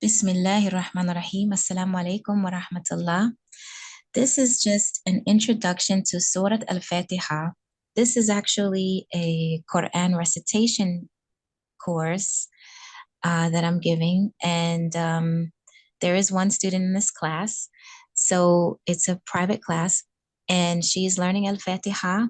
Bismillahirrahmanirrahim. Assalamu alaikum wa rahmatullah. This is just an introduction to Surah al Fatihah. This is actually a Quran recitation course that I'm giving, and there is one student in this class. So it's a private class, and she's learning al Fatihah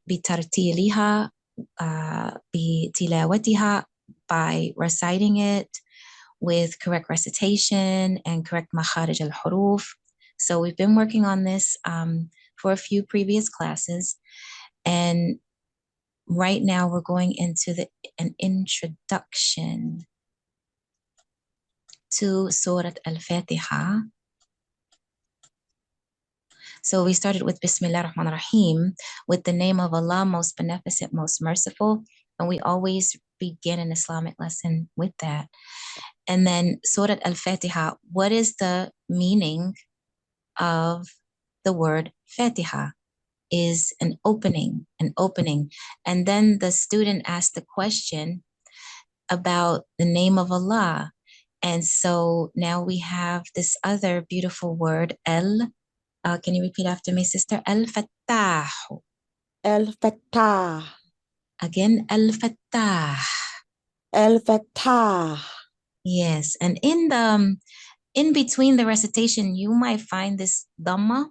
بترتيلها بتلاوتها by reciting it with correct recitation and correct makharij al-huruf. So we've been working on this for a few previous classes, and right now we're going into an introduction to Surah al Fatihah. So we started with Bismillah ar-Rahman ar-Rahim, with the name of Allah, most beneficent, most merciful. And we always begin an Islamic lesson with that. And then Surah al Fatihah, what is the meaning of the word Fatiha? Is an opening, an opening. And then the student asked the question about the name of Allah. And so now we have this other beautiful word, can you repeat after me, sister? Al-Fattah. Al-Fattah. Again, Al-Fattah. Al-Fattah. Yes, and in between the recitation, you might find this dhamma,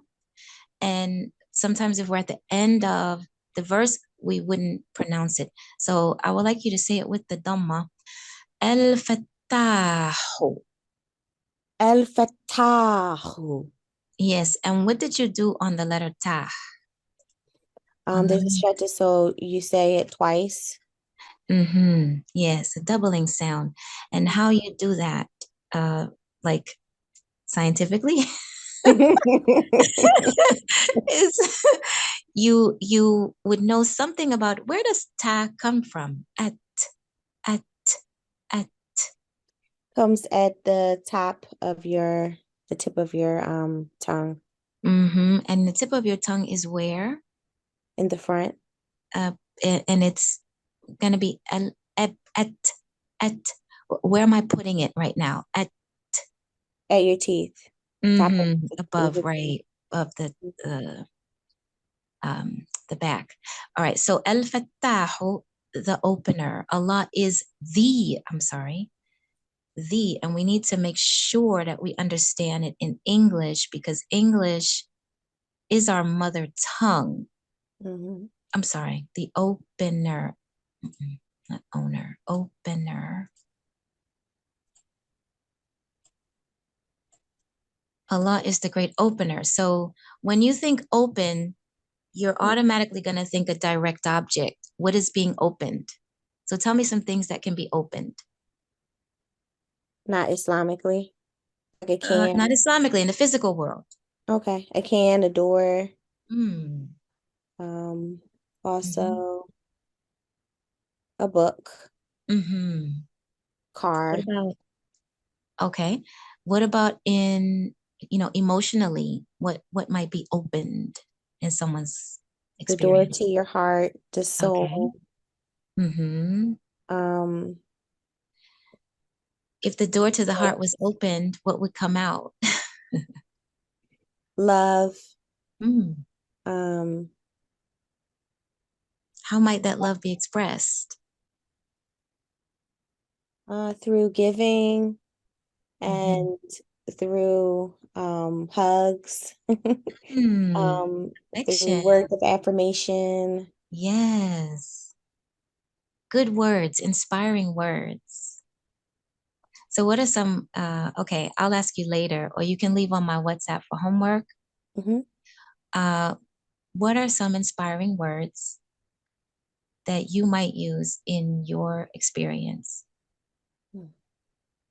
and sometimes if we're at the end of the verse, we wouldn't pronounce it. So I would like you to say it with the dhamma. Al-Fattah. Al-Fattah. Yes, and what did you do on the letter tah? There's instructed, so you say it twice. Yes, a doubling sound. And how you do that, like scientifically, is you would know something about where does ta come from? At, at. Comes at the tip of your tongue. And the tip of your tongue is where? In the front. And it's gonna be at. Where am I putting it right now? At your teeth. Top of above, right, above the back. All right, so al-fattahu, the opener. Allah is the, and we need to make sure that we understand it in English, because English is our mother tongue. I'm sorry, the opener, not owner, opener. Allah is the great opener. So when you think open, you're automatically going to think a direct object. What is being opened? So tell me some things that can be opened. Not Islamically. Like a can. Not Islamically, in the physical world. Okay. A can, a door. Mm. Also a book. Car. What about, okay. What about in, emotionally, what might be opened in someone's The door experience? to your heart, the soul. Okay. Um, If the door to the heart was opened, what would come out? Love. How might that love be expressed? Through giving and through hugs, through words of affirmation. Yes. Good words, inspiring words. So what are some, okay, I'll ask you later, or you can leave on my WhatsApp for homework. What are some inspiring words that you might use in your experience?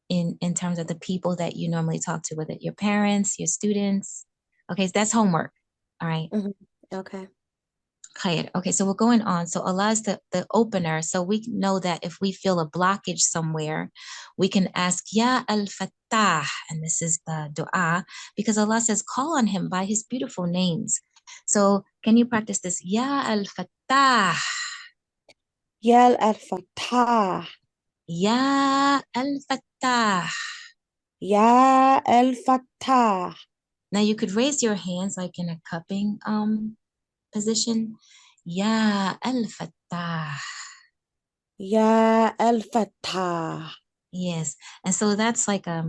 In terms of the people that you normally talk to, whether your parents, your students. Okay, so that's homework. All right. Okay. Okay, so we're going on. So Allah is the opener. So we know that if we feel a blockage somewhere, we can ask, Ya al-Fattah. And this is the dua, because Allah says, call on him by his beautiful names. So can you practice this? Ya al-Fattah. Ya al-Fattah. Ya al-Fattah. Ya al Fatah. Now you could raise your hands like in a cupping position. Ya al-Fattah. Ya al Fatah. Yes. And so that's like a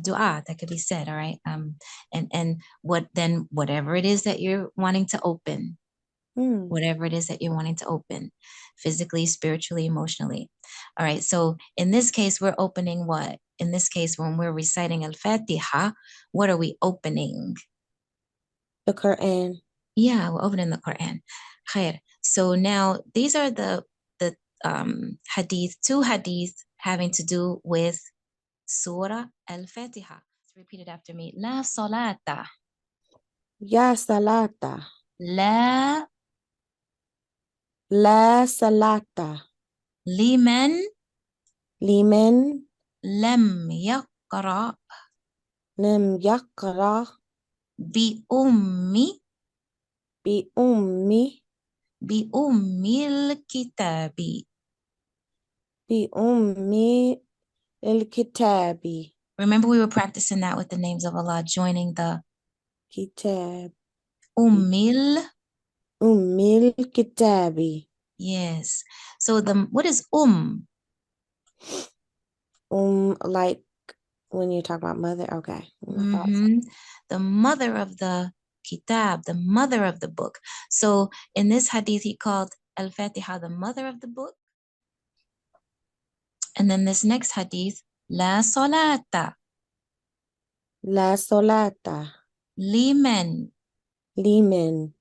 dua that could be said, all right? And whatever it is that you're wanting to open, Hmm. whatever it is that you're wanting to open, physically, spiritually, emotionally. All right. So in this case, we're opening what? In this case, when we're reciting Al Fatihah, what are we opening? The Quran. Yeah, we're opening the Quran. Khair. So now these are the hadith, two hadith having to do with Surah al Fatihah. Repeat it after me. La salata. Ya salata. La La salata. liman Liman lam yaqra lam yaqra bi ummi bi ummi bi ummil kitabi. bi ummi al-kitabi. Remember, we were practicing that with the names of Allah, joining the Kitabi. ummil. Ummil kitabi. Yes. So the what is Like when you talk about mother, okay. I thought so. Mm-hmm. The mother of the kitab, the mother of the book. So in this hadith, he called Al Fatiha the mother of the book. And then this next hadith, La Salata, La solata. liman, Liman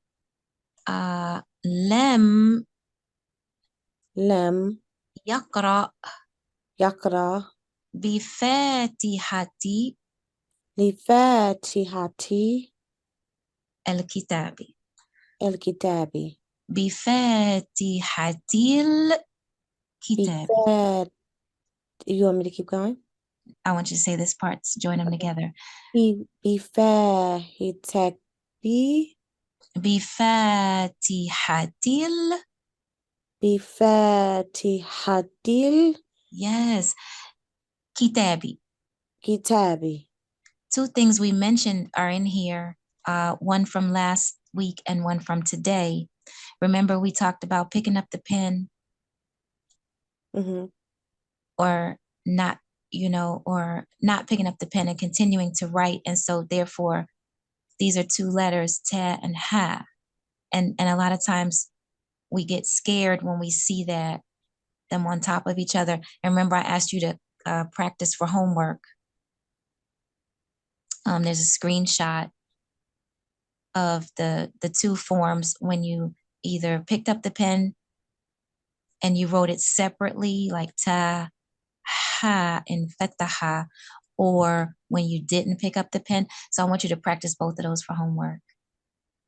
lam lam yaqra yaqra bifatihati li fatihati al-kitabi. al-kitabi. Bifatihatil kitabi. Bifat. You want me to keep going? I want you to say this part, join them Okay. together. Bifahitabi. Bifatihatil. Bifatihatil Yes. Kitabi. kitabi. Two things we mentioned are in here, one from last week and one from today. Remember, we talked about picking up the pen Mm-hmm. or not, or not picking up the pen and continuing to write. And so, therefore, these are two letters, ta and ha. And a lot of times we get scared when we see them on top of each other. And remember, I asked you to practice for homework. There's a screenshot of the two forms when you either picked up the pen and you wrote it separately, like ta, ha, and fataha, or when you didn't pick up the pen. So I want you to practice both of those for homework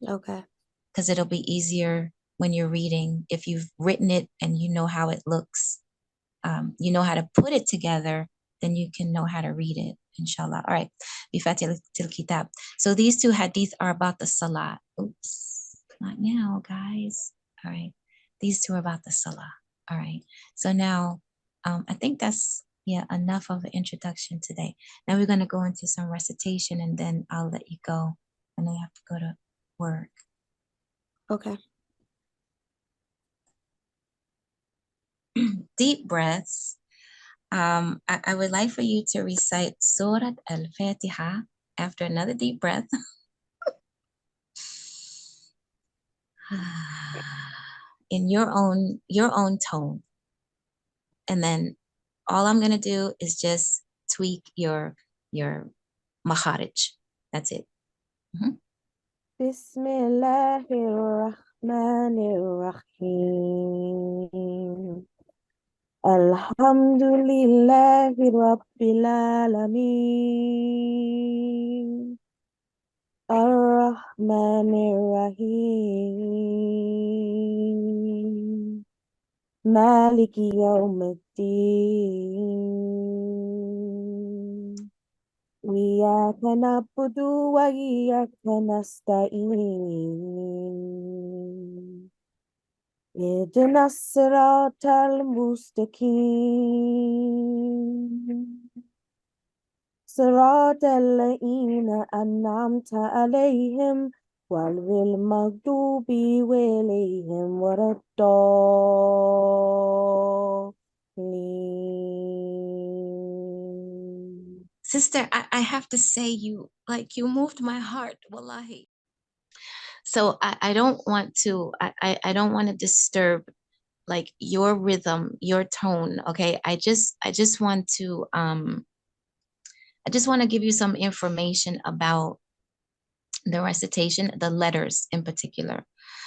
Okay. because it'll be easier when you're reading if you've written it and you know how it looks. You know how to put it together, then you can know how to read it, inshallah. All right. Bifatil kitab. So these two hadith are about the salah. Oops, not now, guys. All right. These two are about the salah. All right. So now I think that's enough of an introduction today. Now we're going to go into some recitation and then I'll let you go. And I have to go to work. Okay. Deep breaths. I would like for you to recite Surah al Fatihah after another deep breath. In your own tone. And then all I'm gonna do is just tweak your makharij. That's it. Mhm. Bismillahirrahmanirrahim. Alhamdulillahi Rabbil Alameen. Ar-Rahmanir-Rahim. Maliki Yawmiddin. Iyyaka na'budu wa iyyaka nasta'in. اهدنا الصراط المستقيم صراط الذين أنعمت عليهم غير المغضوب عليهم ولا الضالين. Sister, I have to say you moved my heart, wallahi. So I don't want to I don't want to disturb like your rhythm, your tone. Okay. I just want to give you some information about the recitation, the letters in particular.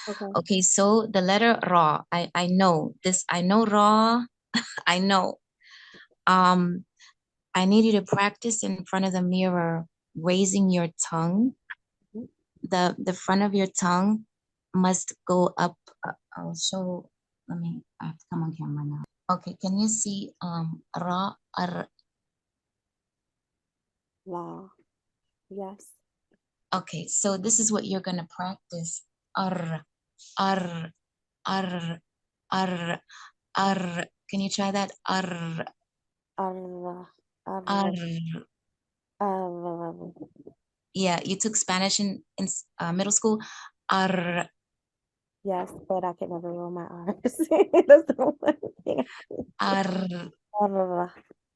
Okay. Okay, so the letter Ra, I know this, I know Ra, I know. Um, I need you to practice in front of the mirror, raising your tongue. The front of your tongue must go up. I'll show. Let me. I have to come on camera now. Okay, can you see Ra Ar? La. Yes. Okay, so this is what you're gonna practice. Ar Ar Ar Ar Ar. Can you try that? Ar Ar, Ar. ar, ar. Yeah, you took Spanish in middle school. Ar. Yes, but I can never roll my R's. That's the one thing. Ar. Ar,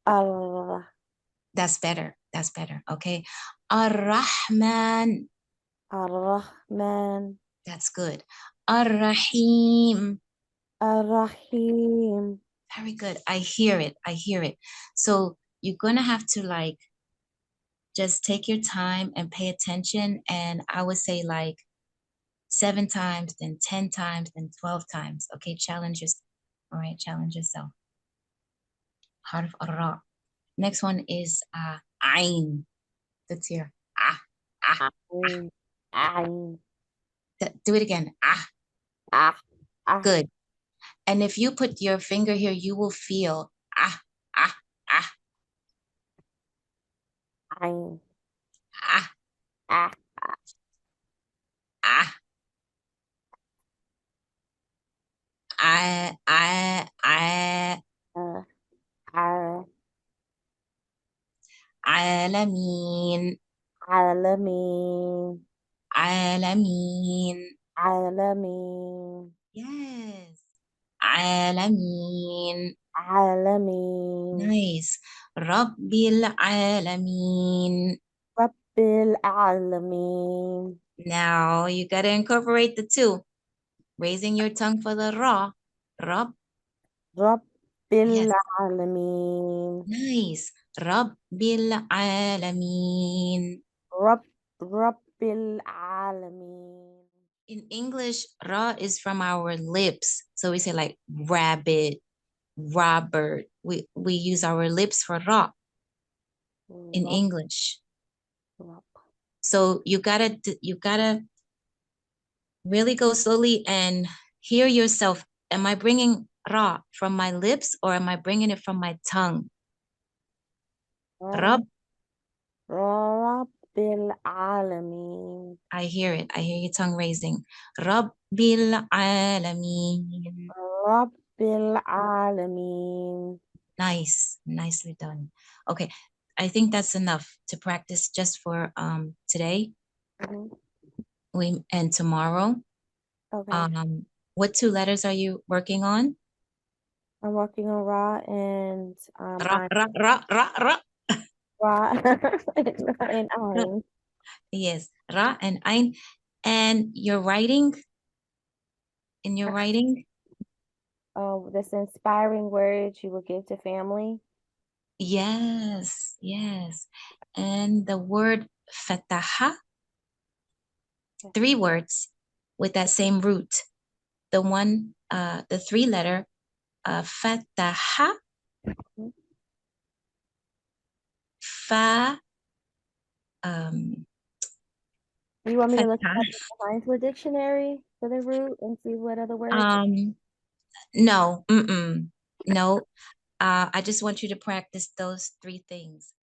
ar, That's better. That's better. Okay. Ar-Rahman. ar-Rahman, That's good. Ar-Rahim. ar-Rahim. Very good. I hear it. I hear it. So you're gonna have to like just take your time and pay attention. And I would say like 7 times, then 10 times, then 12 times. Okay, challenge yourself. All right, challenge yourself. Harf Ar-Ra. Next one is Ain. That's here. Ah, ah, ah. Ain, ain, Do it again. Ah, ah, ah, good. And if you put your finger here, you will feel ah, ah, ah, ain, ah, ah, ah, ah, ah, ah, عالمين alamin, عالمين. alamin, Yes. عالمين. alamin. Nice. رب العالمين. Rabbil alamin, Now you got to incorporate the two. Raising your tongue for the ra. Rab. Rabbil Yes. alamin, Nice. Rabbil alamin. Rabbil alamin. In English, ra is from our lips. So we say like rabbit, Robert. We use our lips for ra in Rab, English. rab. So you gotta really go slowly and hear yourself. Am I bringing ra from my lips or am I bringing it from my tongue? Rab, Rabbil alamin. I hear it. I hear your tongue raising. Rabbil alamin. Rabbil alamin. Nice, nicely done. Okay, I think that's enough to practice just for today. Mhm. And tomorrow. Okay. Um, what 2 letters are you working on? I'm working on raw and Ra, I ra, ra, ra, ra. raw and iron. Yes, ra and ein. And your writing, in your writing, This inspiring words you will give to family. yes, yes. And the word fataha, 3 words with that same root. The one, the 3-letter, fataha, Mhm. fa, um, Do you want me to look fatah. up the Heinz dictionary for the root and see what other words? Um, no, mm-mm, no. I just want you to practice those 3 things.